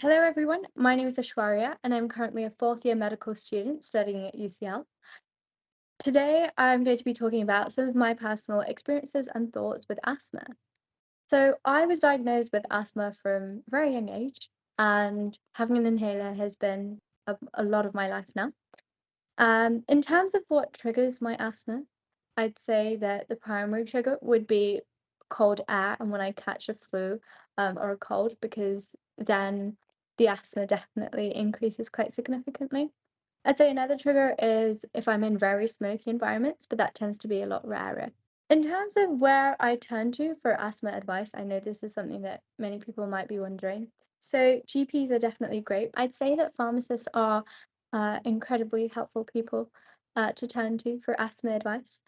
Hello, everyone. My name is Aishwarya, and I'm currently a fourth year medical student studying at UCL. Today, I'm going to be talking about some of my personal experiences and thoughts with asthma. So, I was diagnosed with asthma from a very young age, and having an inhaler has been a lot of my life now. In terms of what triggers my asthma, I'd say that the primary trigger would be cold air and when I catch a flu or a cold, because then the asthma definitely increases quite significantly. I'd say another trigger is if I'm in very smoky environments, but that tends to be a lot rarer. In terms of where I turn to for asthma advice, I know this is something that many people might be wondering. So, GPs are definitely great. I'd say that pharmacists are incredibly helpful people to turn to for asthma advice.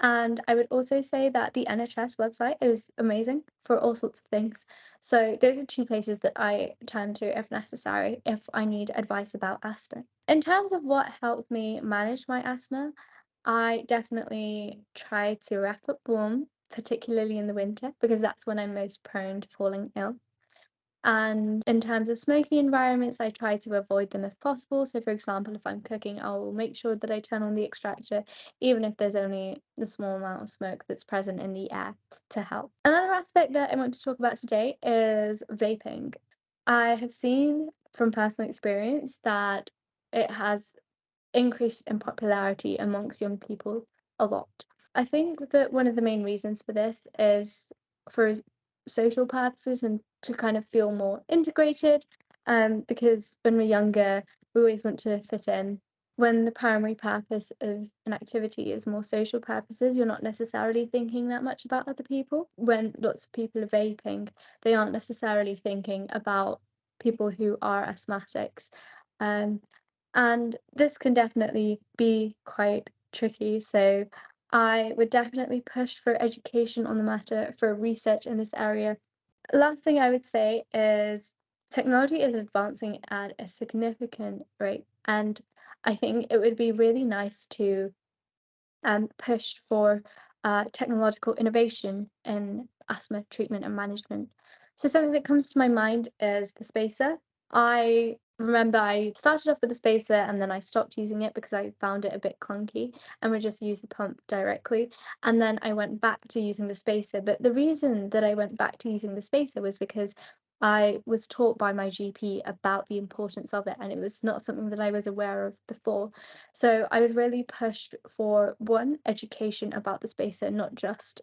And I would also say that the NHS website is amazing for all sorts of things. So, those are two places that I turn to if necessary, if I need advice about asthma. In terms of what helped me manage my asthma, I definitely try to wrap up warm, particularly in the winter, because that's when I'm most prone to falling ill. And in terms of smoky environments, I try to avoid them if possible. So, for example, if I'm cooking, I will make sure that I turn on the extractor, even if there's only a small amount of smoke that's present in the air to help. Another aspect that I want to talk about today is vaping. I have seen from personal experience that it has increased in popularity amongst young people a lot. I think that one of the main reasons for this is for social purposes and to kind of feel more integrated. Because when we're younger, we always want to fit in. When the primary purpose of an activity is more social purposes, you're not necessarily thinking that much about other people. When lots of people are vaping, they aren't necessarily thinking about people who are asthmatics. Um, and this can definitely be quite tricky. So I would definitely push for education on the matter, for research in this area. Last thing I would say is technology is advancing at a significant rate, and I think it would be really nice to push for technological innovation in asthma treatment and management. So something that comes to my mind is the spacer. I remember I started off with the spacer and then I stopped using it because I found it a bit clunky and would just use the pump directly. And then I went back to using the spacer. But the reason that I went back to using the spacer was because I was taught by my GP about the importance of it, and it was not something that I was aware of before. So I would really push for one, education about the spacer, not just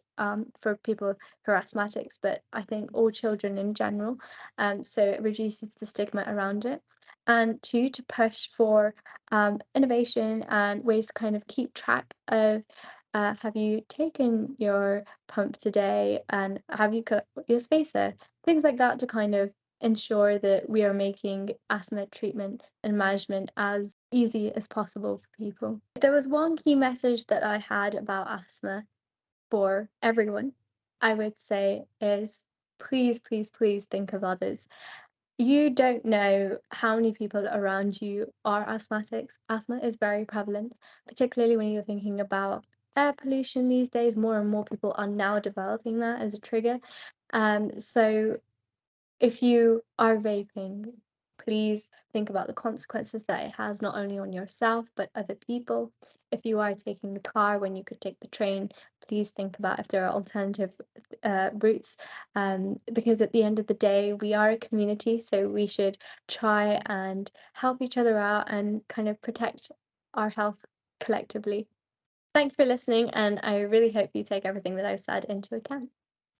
for people who are asthmatics, but I think all children in general. So it reduces the stigma around it. And two, to push for innovation and ways to kind of keep track of have you taken your pump today and have you got your spacer? Things like that to kind of ensure that we are making asthma treatment and management as easy as possible for people. If there was one key message that I had about asthma for everyone, I would say is please, please, please think of others. You don't know how many people around you are asthmatics. Asthma is very prevalent, particularly when you're thinking about air pollution these days. More and more people are now developing that as a trigger. So if you are vaping, please think about the consequences that it has not only on yourself but other people. If you are taking the car when you could take the train, please think about if there are alternative routes. Because at the end of the day, we are a community, so we should try and help each other out and kind of protect our health collectively. Thank you for listening, and I really hope you take everything that I've said into account.